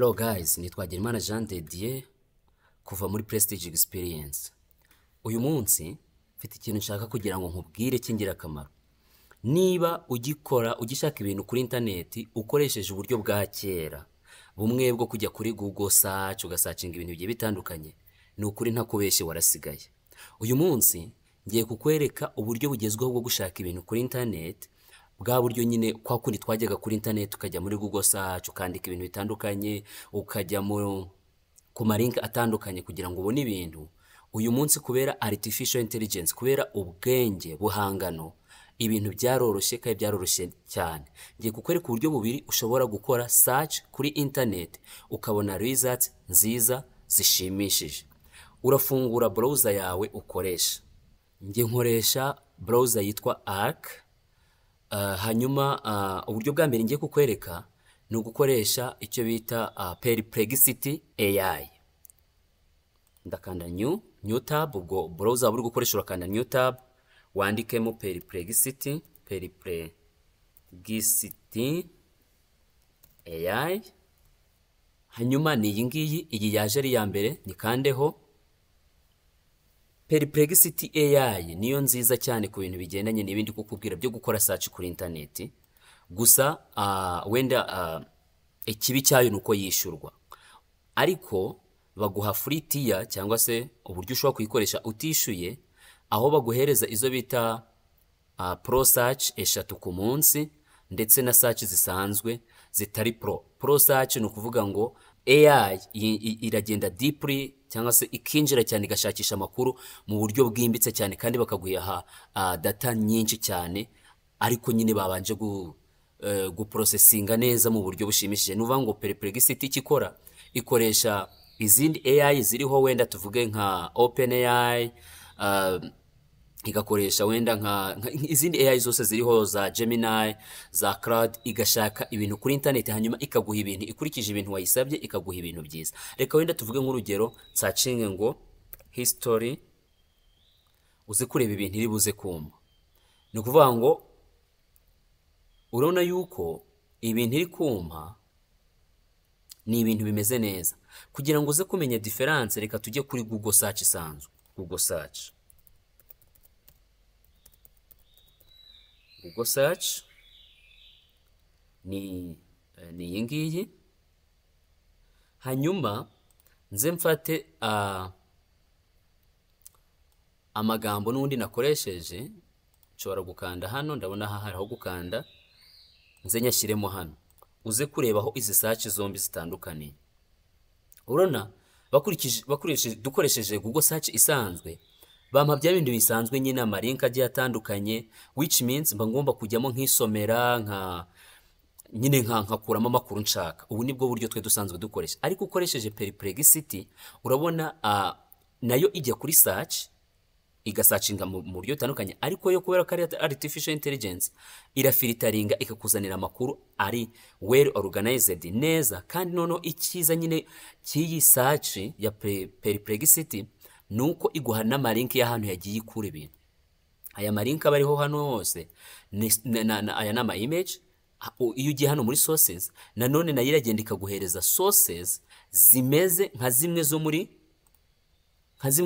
Hello guys, nitwa Girimana Jean de Dieu kuva muri Prestige Experience. Uyu munsi mfite ikintu nshaka kugira ngo nkubwire cy'ingirakamaro. Niba ugishaka ibintu kuri internet ukoresheje uburyo bwa kera, bumwe bwo kujya kuri Google search ugasacinga ibintu bigiye bitandukanye, ni ukuri ntakubeshye warasigaye. Uyu munsi ngiye kukwereka uburyo bugezweho bwo gushaka ibintu kuri internet. Bwa buryo nyine kwa kundi twajyaga kuri internet ukajya muri Google search ukandika ibintu bitandukanye, ukajya ku marinki atandukanye kugira ngo ubone ibintu. Uyu munsi kubera artificial intelligence, kubera ubwenge buhangano, ibintu byaroroshye kandi byaroroshye cyane. Ngiye kukwereka uburyo bubiri ushobora gukora search kuri internet ukabona results nziza zishimishije. Urafungura browser yawe ukoresha. Ngiye nkoresha browser yitwa Arc. Hanyuma uburyo bwa mbere ngiye kukwereka ni ugukoresha icyo bita Perplexity AI. Ndakanda new tab, ubwo browser buri gukoresha urakanda new tab, wandikemo Perplexity AI. Hanyuma ni iyi ngiyi, iyi yaje ari ya mbere, nikandeho. Perplexity AI niyo nziza cyane ku bintu bigendanye n'ibindi kukubwira byo gukora search kuri internet. Gusa wenda ikibi cyayo nuko yishurwa, ariko baguha free tier cyangwa se uburyo ushobora kuyikoresha utishuye, aho baguhereza izo bita pro search 3 ku munsi, ndetse na search zisanzwe zitari pro search. Ni ukuvuga ngo AI iragenda deeply cyangwa se ikinjira cyane igashakisha amakuru mu buryo bwimbitse cyane, kandi bakaguha data nyinshi cyane, ariko nyine babanje guprocessinga neza mu buryo bushimishije. Nuvuga ngo Perplexity ikikora ikoresha izindi AI ziriho, wenda tuvuge nka OpenAI, igakoresha wenda nka izindi AI zose ziriho za Gemini, za Claude, igashaka ibintu kuri internet hanyuma ikaguha ibintu ikurikije ibintu wayisabye, ikaguha ibintu byiza. Reka wenda tuvuge nk'urugero searching ngo history, uze kureba ibintu iri buze kumva. Ni ukuvuga ngo urabona yuko ibintu iri kumva ni ibintu bimeze neza. Kugira ngo uze kumenya difference, reka tujye kuri Google search isanzwe. Google search ni iyi ngiyi. Hanyuma nze mfate amagambo n'undi nakoresheje, nshobora gukanda hano, ndabona aha hariho gukanda, nze nyashyiremo hano, uze kureba aho izi search zombi zitandukaniye. Urabona dukoresheje Google search isanzwe, bampa bya bindi bisanzwe nyine amarinki agiye atandukanye, which means mba ngomba kujyamo nk'isomera nkakuramo amakuru nshaka. Ubu nibwo buryo twe dusanzwe dukoresha. Ariko ukoresheje Perplexity, urabona nayo ijya kuri search igasacinga mu buryo butandukanye, ariko yo kubera ko ari artificial intelligence irafilteringa ikakuzanira amakuru ari well organized neza. Kandi noneho ikiza nyine cy'iyi search ya Perplexity nuko iguha n'amarinki y'ahantu yagiye ikura ibintu. Aya marinki aba ariho hano hose, aya nama image. Iyo ugiye hano muri sources, nanone nayo iragenda ikaguhereza sources zimeze nka zimwe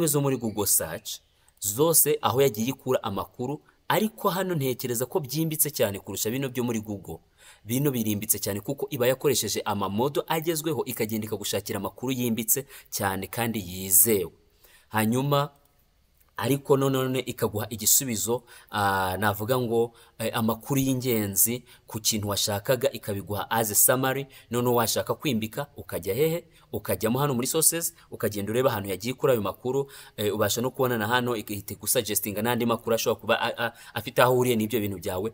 zo muri Google search zose, aho yagiye ikura amakuru. Ariko hano ntekereza ko byimbitse cyane kurusha bino byo muri Google. Bino birimbitse cyane kuko iba yakoresheje amamodo agezweho, ikagenda ikagushakira amakuru yimbitse cyane kandi yizewe. Hanyuma ariko none ikaguha igisubizo, navuga ngo amakuru y'ingenzi ku kintu washakaga, ikabiguha as a summary. None washaka kwimbika ukajya hehe, ukajyamo hano muri sources, ukagenda ureba ahantu yagiye kuri ayo makuru. Ubasha no kubona na hano igahita gusuggestinga n'andi makuru ashobora kuba afite aho uriye n'ibyo bintu byawe.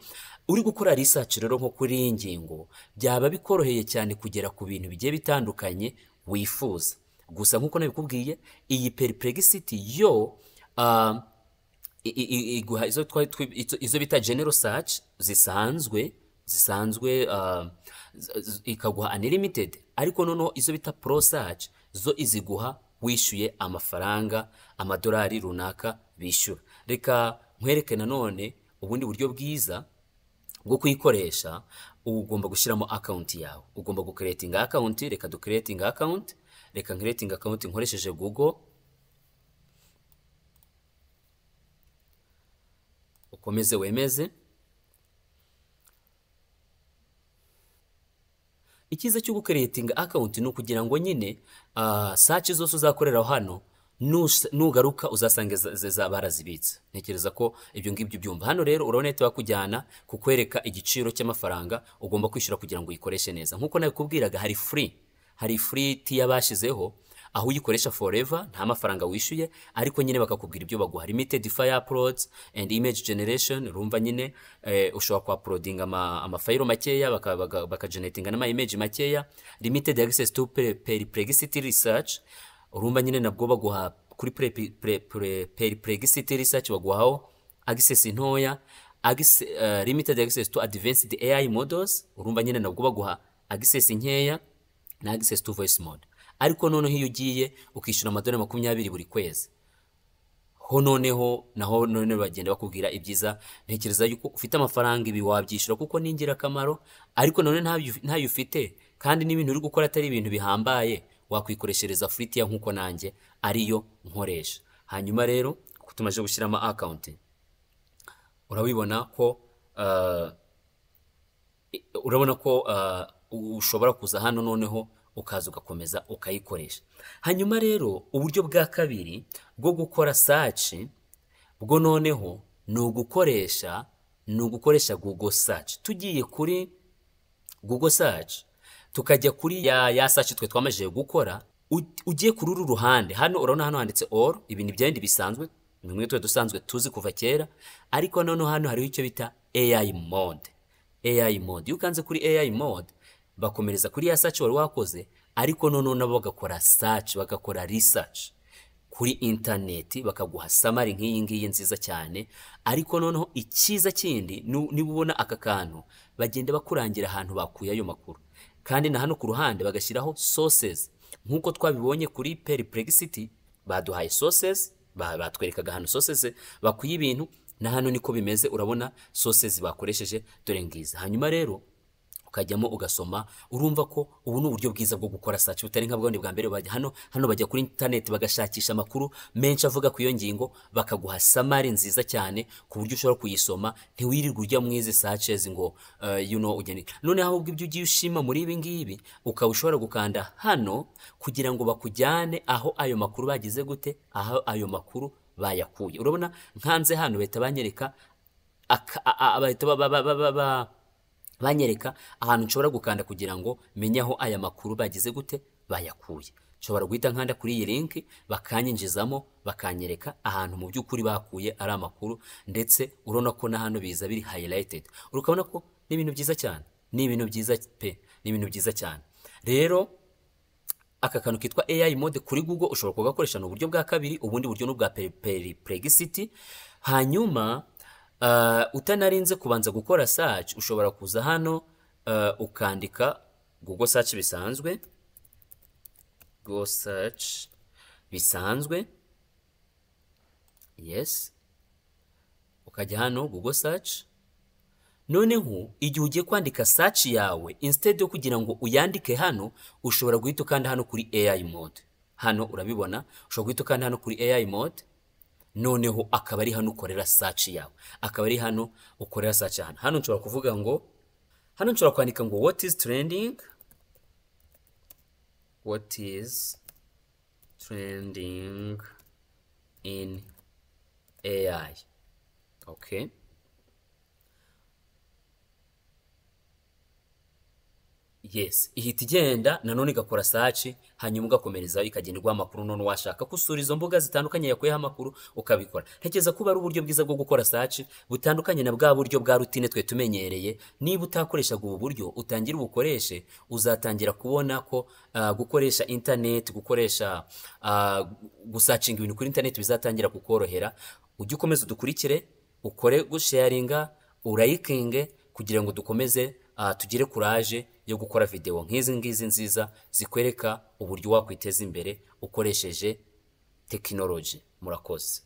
Uri gukora research rero nko kuri iyi ngingo, byaba bikoroheye cyane kugera ku bintu bigiye bitandukanye wifuza. Gusa nkuko nabikubwiye, iyi Perplexity yo iguha izo bita general search zisanzwe ikaguha unlimited, ariko noneho izo bita pro search zo iziguha wishyuye amafaranga, amadolari runaka bishyura. Reka nkwereke nanone ubundi buryo bwiza bwo kuyikoresha ugomba gushyiramo account yawe. Ugomba gucreating account. Reka ducreating account. Reka creating account nkoresheje Google. Ukomeze wemeze. Ikiza cyo gucreating account ni ukugira ngo nyine search zose uzakorera hano nugaruka uzasanga barazibitse. Ntekereza ko ibyo ngibyo byumva. Hano rero urabona bakujyana kukwereka igiciro cy'amafaranga ugomba kwishyura kugira ngo uyikoreshe neza. Nkuko nabikubwiraga hari free tier bashizeho aho uyikoresha forever nta mafaranga wishyuye, ariko nyine bakakubwira ibyo baguha. Limited file uploads and image generation, urumva nyine ushobora ku uploading amafayiro makeya bakageneratinga n'ama image makeya. Limited access to perplexity research, urumva nyine nabwo baguha kuri perplexity research baguhaho access ntoya. Limited access to advanced AI models, urumva nyine nabwo baguha access nkeya na access to voice mode. Ariko noneho iyo ugiye ukishyura amadolari 20 buri kwezi, ho noneho bagenda bakubwira ibyiza. Ntekereza yuko ufite amafaranga ibi wabyishyura kuko ni ingirakamaro, ariko none ntayo ufite kandi n'ibintu uri gukora atari ibintu bihambaye, wakwikoreshereza free tier nkuko nanjye ariyo nkoresha. Hanyuma rero kuko tumaje gushyiramo account, urabibona ko ushobora kuza hano noneho ukaza ugakomeza ukayikoresha. Hanyuma rero uburyo bwa kabiri bwo gukora search bwo noneho ni ugukoresha Google search. Tugiye kuri Google search tukajya kuri ya search twe twamaje gukora, ugiye kuri uru ruhande hano urabona hano handitse all, ibi ni byandi bisanzwe nimwe twe dusanzwe tuzi kuva kera, ariko noneho hano hariho icyo bita AI mode. Iyo ukanze kuri AI mode bakomereza kuri ya search wari wakoze, ariko noneho nabo bagakora search, bagakora research kuri internet, bakaguha summary nk'iyi ngiyi nziza cyane. Ariko noneho ikiza kindi niba ubona aka kantu bagenda bakurangira ahantu bakuye ayo makuru, kandi na hano ku ruhande bagashyiraho sources. Nkuko twabibonye kuri perplexity baduhaye sources, batwerekaga hano sources bakuye ibintu, na hano niko bimeze. Urabona sources bakoresheje dore ngiza. Hanyuma rero ukajyamo ugasoma, urumva ko ubu ni uburyo bwiza bwo gukora search butari nka bwone bwa mbere bajya hano bajya kuri internet bagashakisha amakuru menshi avuga ku iyo ngingo, bakaguha summary nziza cyane ku buryo ushobora kuyisoma ntiwirirwe ujya mu izi searches ngo ugeni. None ahubwo ibyo ugiye ushima muri ibi ngibi ukawushobora gukanda hano kugira ngo bakujyane aho ayo makuru bagize gute, aho ayo makuru bayakuye. Urabona nkanze hano bahita banyereka ahantu nshobora gukanda kugira ngo menye aho aya makuru bagize gute bayakuye. Nshobora guhita nkanda kuri iyi link bakanyinjizamo, bakanyereka ahantu mu by'ukuri bakuye ari amakuru, ndetse urabona ko na hano biza biri highlighted. Urukabona ko ni ibintu byiza cyane, ni ibintu byiza cyane. Rero aka kantu kitwa AI mode kuri Google ushobora kugakoresha no buryo bwa kabiri, ubundi buryo no bwa perplexity. Hanyuma utanarinze kubanza gukora search, ushobora kuza hano ukandika Google search bisanzwe, yes, ukajya hano Google search. Noneho igihe ugiye kwandika search yawe, instead yo kugira ngo uyandike hano, ushobora guhita ukanda hano kuri AI mode. Hano urabibona, ushobora guhita ukanda hano kuri AI mode, noneho akaba ari hano ukorera search yawe, akaba ari hano ukorera search. Hano nshobora kuvuga ngo, hano nshobora kwandika ngo what is trending in AI. Okay, yes, ihita igenda nanone igakora search, hanyuma ugakomereza ikagenderwa amakuru. None washaka kusura izo mbuga zitandukanye yakuyeho amakuru ukabikora. Ntekereza kuba ari uburyo bwiza bwo gukora search butandukanye na bwa buryo bwa routine twe tumenyereye. Niba utakoreshaga ubu buryo utangira ubukoreshe, uzatangira kubona ko gukoresha internet, gukoresha gusearching ibintu kuri internet bizatangira kukorohera. Ujye ukomeza udukurikire, ukore gusharinga, urayikinge kugira ngo dukomeze tugire courage yo gukora video nk'izi ngizi nziza zikwereka uburyo wakwiteza imbere ukoresheje technology. Murakoze.